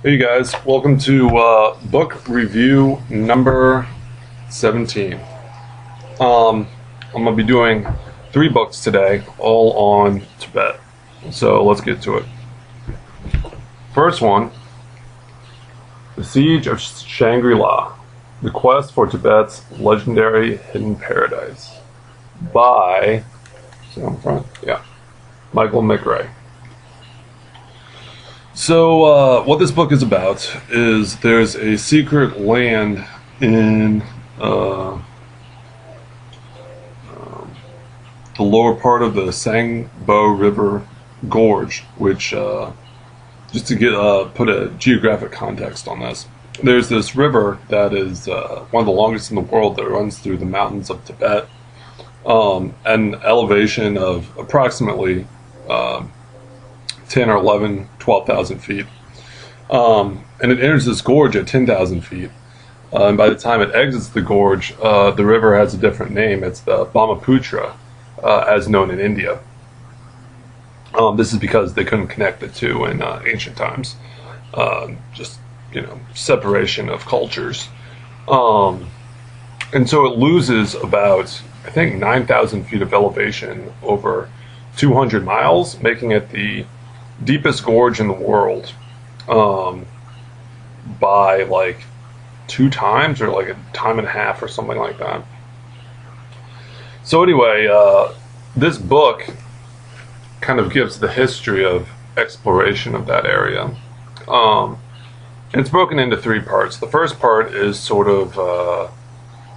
Hey guys, welcome to book review number 17. I'm going to be doing 3 books today, all on Tibet. So let's get to it. First one, The Siege of Shangri-La, The Quest for Tibet's Legendary Hidden Paradise, by, Michael McRae. So, what this book is about is there's a secret land in the lower part of the Sangbo River Gorge, which, just to get put a geographic context on this, there's this river that is one of the longest in the world that runs through the mountains of Tibet, at an elevation of approximately 10 or 11, 12,000 feet. And it enters this gorge at 10,000 feet. And by the time it exits the gorge, the river has a different name. It's the Brahmaputra, as known in India. This is because they couldn't connect the two in ancient times. Just, separation of cultures. And so it loses about, I think, 9,000 feet of elevation over 200 miles, making it the deepest gorge in the world, by like 2 times or like a time and a half or something like that. So anyway, this book kind of gives the history of exploration of that area. And it's broken into 3 parts. The first part is sort of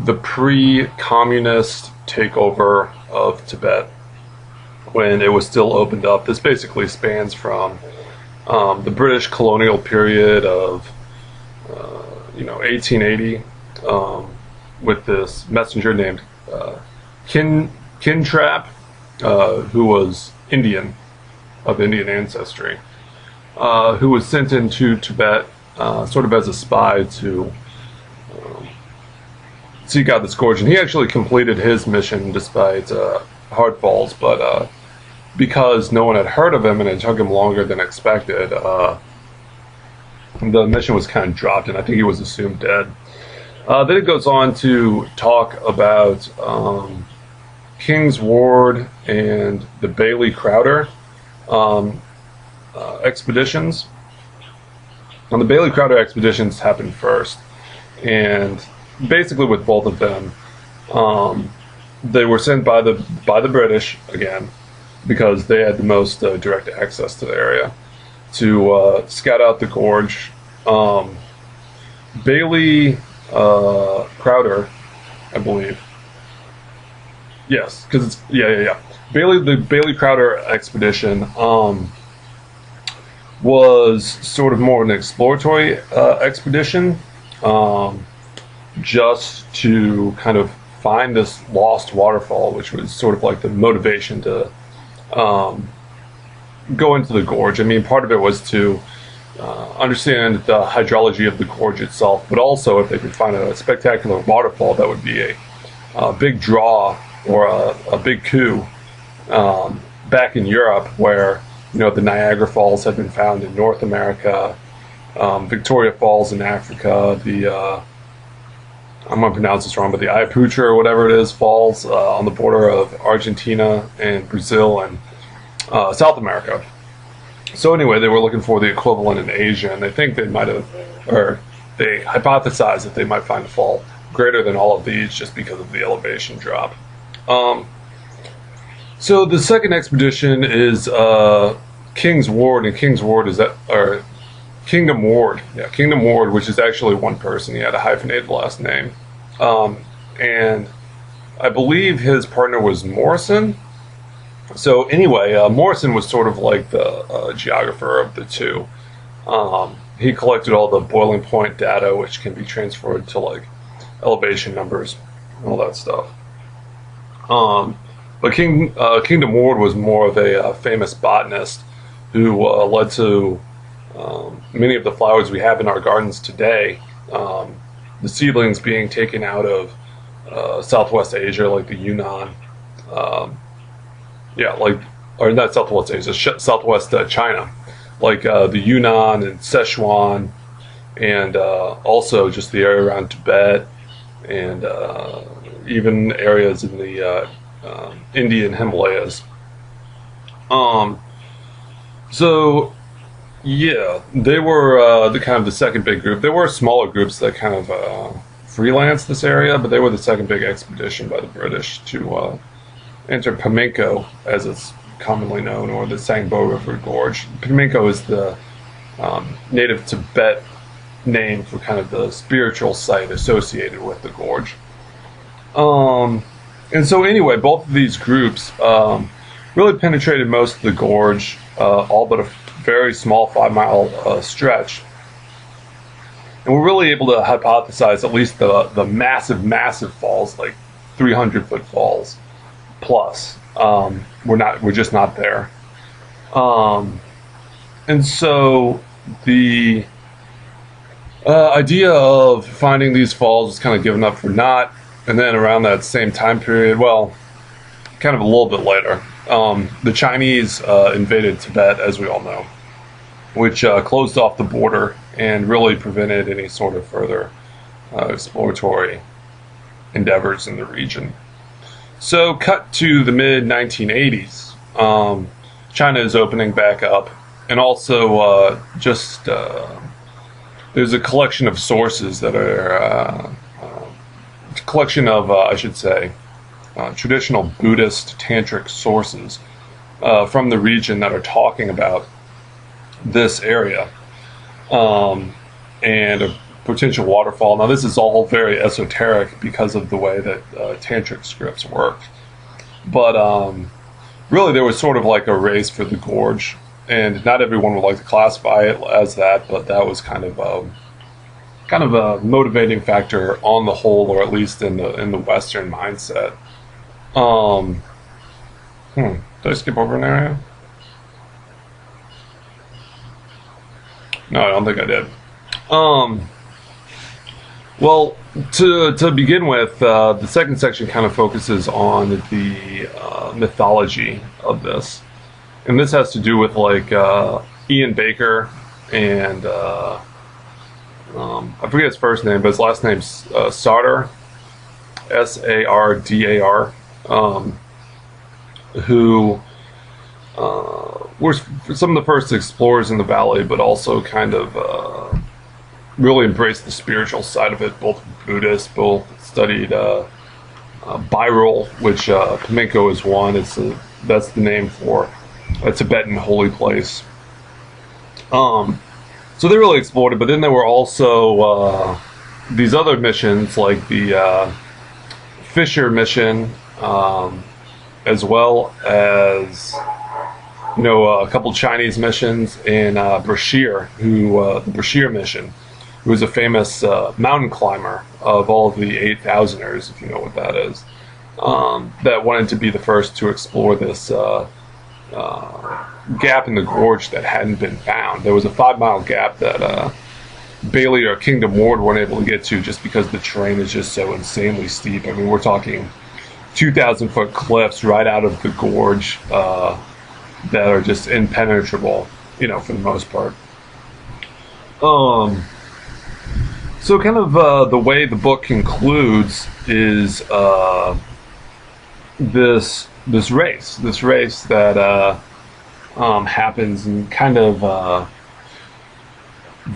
the pre-communist takeover of Tibet, when it was still opened up. This basically spans from the British colonial period of 1880, with this messenger named Kintrap, who was Indian, of Indian ancestry, who was sent into Tibet sort of as a spy to seek out this gorge. And he actually completed his mission despite hard falls, but because no one had heard of him and it took him longer than expected, the mission was kind of dropped, and I think he was assumed dead. Then it goes on to talk about King's Ward and the Bailey Crowder expeditions. And the Bailey Crowder expeditions happened first, and basically with both of them, they were sent by the British again, because they had the most direct access to the area, to scout out the gorge. Bailey Crowder, I believe. Yes, because it's the Bailey Crowder expedition was sort of more an exploratory expedition, just to kind of find this lost waterfall, which was sort of like the motivation to go into the gorge. I mean, part of it was to understand the hydrology of the gorge itself, but also if they could find a spectacular waterfall, that would be a big draw, or a big coup back in Europe, where the Niagara Falls had been found in North America, Victoria Falls in Africa, the I'm going to pronounce this wrong, but the Ayaputra or whatever it is falls on the border of Argentina and Brazil and South America. So anyway, they were looking for the equivalent in Asia, and they think they might have, or they hypothesized that they might find a fall greater than all of these just because of the elevation drop. So the second expedition is King's Ward, and King's Ward is that, or Kingdom Ward, Kingdom Ward, which is actually one person. He had a hyphenated last name, and I believe his partner was Morrison. So anyway, Morrison was sort of like the geographer of the two. He collected all the boiling point data, which can be transferred to like elevation numbers and all that stuff. But Kingdom Ward was more of a famous botanist who led to many of the flowers we have in our gardens today, the seedlings being taken out of Southwest Asia, like the Yunnan, or not Southwest Asia, Southwest China, like the Yunnan and Sichuan, and also just the area around Tibet, and even areas in the Indian Himalayas. So yeah, they were the kind of the second big group. There were smaller groups that kind of freelanced this area, but they were the second big expedition by the British to enter Pimlico, as it's commonly known, or the Sangbo River Gorge. Pimlico is the native Tibet name for kind of the spiritual site associated with the gorge. And so anyway, both of these groups really penetrated most of the gorge, all but a very small 5-mile stretch. And we're really able to hypothesize at least the massive falls, like 300-foot falls plus. We're just not there. And so the idea of finding these falls was kind of given up for naught. And then around that same time period, well, kind of a little bit later, the Chinese invaded Tibet, as we all know, which closed off the border and really prevented any sort of further exploratory endeavors in the region. So cut to the mid-1980s, China is opening back up, and also there's a collection of sources that are collection of, I should say, traditional Buddhist tantric sources from the region that are talking about this area and a potential waterfall. Now, this is all very esoteric because of the way that tantric scripts work. But really, there was sort of like a race for the gorge, and not everyone would like to classify it as that, but that was kind of a motivating factor on the whole, or at least in the Western mindset. Did I skip over an area? No, I don't think I did. Well, to begin with, the second section kind of focuses on the mythology of this, and this has to do with like Ian Baker and I forget his first name, but his last name's Sardar, Sardar, who were some of the first explorers in the valley, but also kind of really embraced the spiritual side of it. Both Buddhists, both studied Bairal, which Pimlico is one. That's the name for a Tibetan holy place. So they really explored it, but then there were also these other missions, like the Fisher mission, as well as a couple Chinese missions, and Brashear, the Brashear mission, who was a famous mountain climber of all of the 8,000ers, if you know what that is, that wanted to be the first to explore this gap in the gorge that hadn't been found. There was a 5-mile gap that Bailey or Kingdom Ward weren't able to get to just because the terrain is just so insanely steep. I mean, we're talking 2,000-foot cliffs right out of the gorge that are just impenetrable, for the most part. So kind of the way the book concludes is this race that happens, and kind of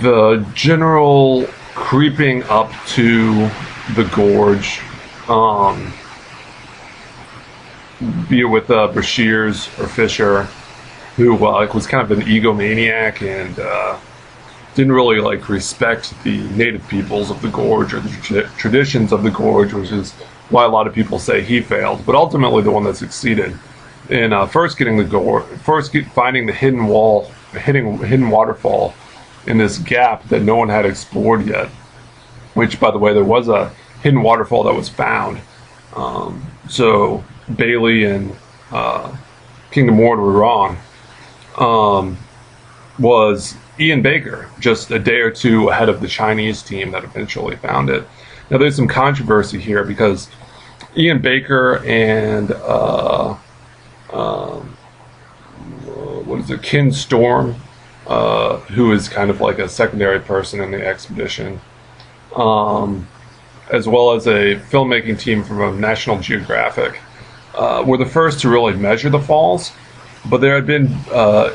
the general creeping up to the gorge, be it with Brashears or Fisher, who was kind of an egomaniac and didn't really respect the native peoples of the gorge or the traditions of the gorge, which is why a lot of people say he failed, but ultimately the one that succeeded in first finding the hidden waterfall in this gap that no one had explored yet, which, by the way, there was a hidden waterfall that was found. So Bailey and Kingdom Ward were wrong. Was Ian Baker, just a day or two ahead of the Chinese team that eventually found it. Now, there's some controversy here because Ian Baker and Kin Storm, who is kind of like a secondary person in the expedition, as well as a filmmaking team from National Geographic, were the first to really measure the falls. But there had been,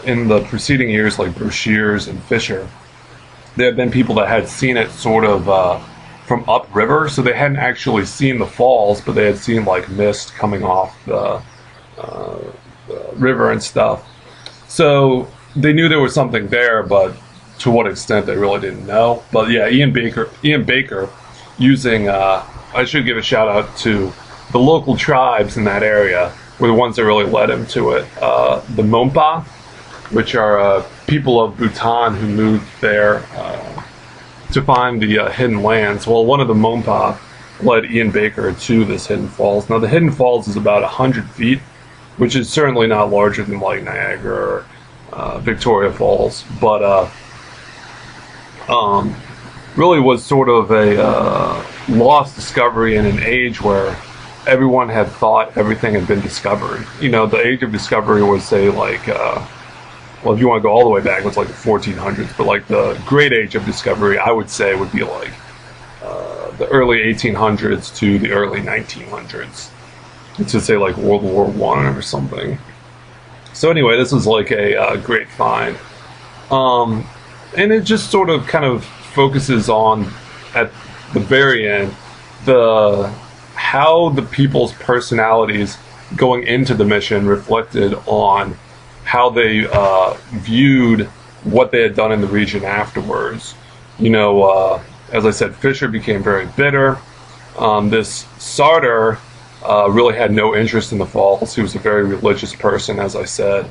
in the preceding years, like Brashears and Fisher, there had been people that had seen it sort of from upriver, so they hadn't actually seen the falls, but they had seen like mist coming off the river and stuff. So they knew there was something there, but to what extent they really didn't know. But yeah, Ian Baker, using, I should give a shout out to the local tribes in that area, were the ones that really led him to it. The Monpa, which are people of Bhutan who moved there to find the hidden lands. Well, one of the Monpa led Ian Baker to this Hidden Falls. Now, the Hidden Falls is about 100 feet, which is certainly not larger than like Niagara or Victoria Falls, but really was sort of a lost discovery in an age where everyone had thought everything had been discovered. You know, the age of discovery was, say, like, well, if you want to go all the way back, it's like the 1400s, but like the great age of discovery, I would say, would be like the early 1800s to the early 1900s. To say like World War I or something. So anyway, this was like a great find. And it just sort of kind of focuses on, at the very end, how the people's personalities going into the mission reflected on how they viewed what they had done in the region afterwards. You know, as I said, Fisher became very bitter. This Sartor really had no interest in the falls. He was a very religious person, as I said.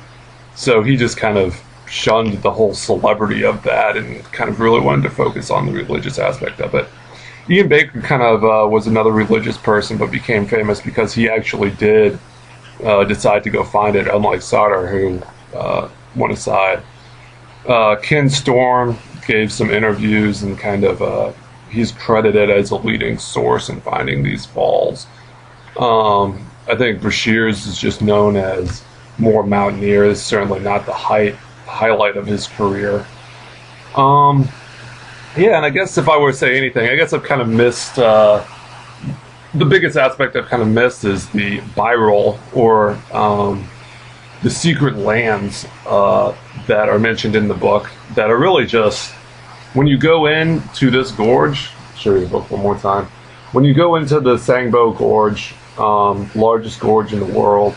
So he just kind of shunned the whole celebrity of that and kind of really wanted to focus on the religious aspect of it. Ian Baker kind of was another religious person, but became famous because he actually did decide to go find it, unlike Sartor, who went aside. Ken Storm gave some interviews and kind of he's credited as a leading source in finding these falls. I think Brashears is just known as more mountaineer. It's certainly not the highlight of his career. Yeah, and I guess if I were to say anything, I guess I've kind of missed, the biggest aspect I've kind of missed is the B-roll, or the secret lands that are mentioned in the book, that are really just, when you go into this gorge, I'll show you the book one more time. When you go into the Sangbo Gorge, largest gorge in the world,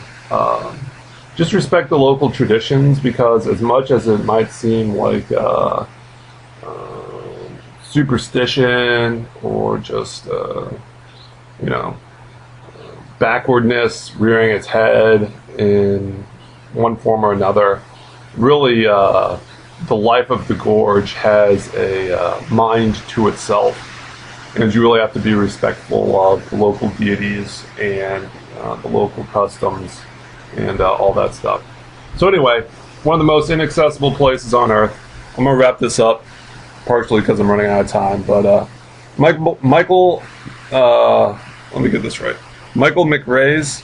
just respect the local traditions, because as much as it might seem like superstition or just, you know, backwardness rearing its head in one form or another, really the life of the gorge has a mind to itself, and you really have to be respectful of the local deities and the local customs and all that stuff. So anyway, one of the most inaccessible places on Earth. I'm going to wrap this up, partially because I'm running out of time, but Michael, let me get this right. Michael McRae's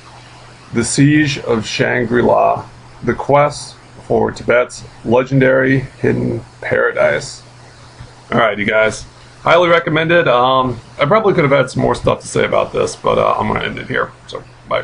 The Siege of Shangri-La, The Quest for Tibet's Legendary Hidden Paradise. Alright, you guys. Highly recommended. I probably could have had some more stuff to say about this, but I'm going to end it here. So, bye.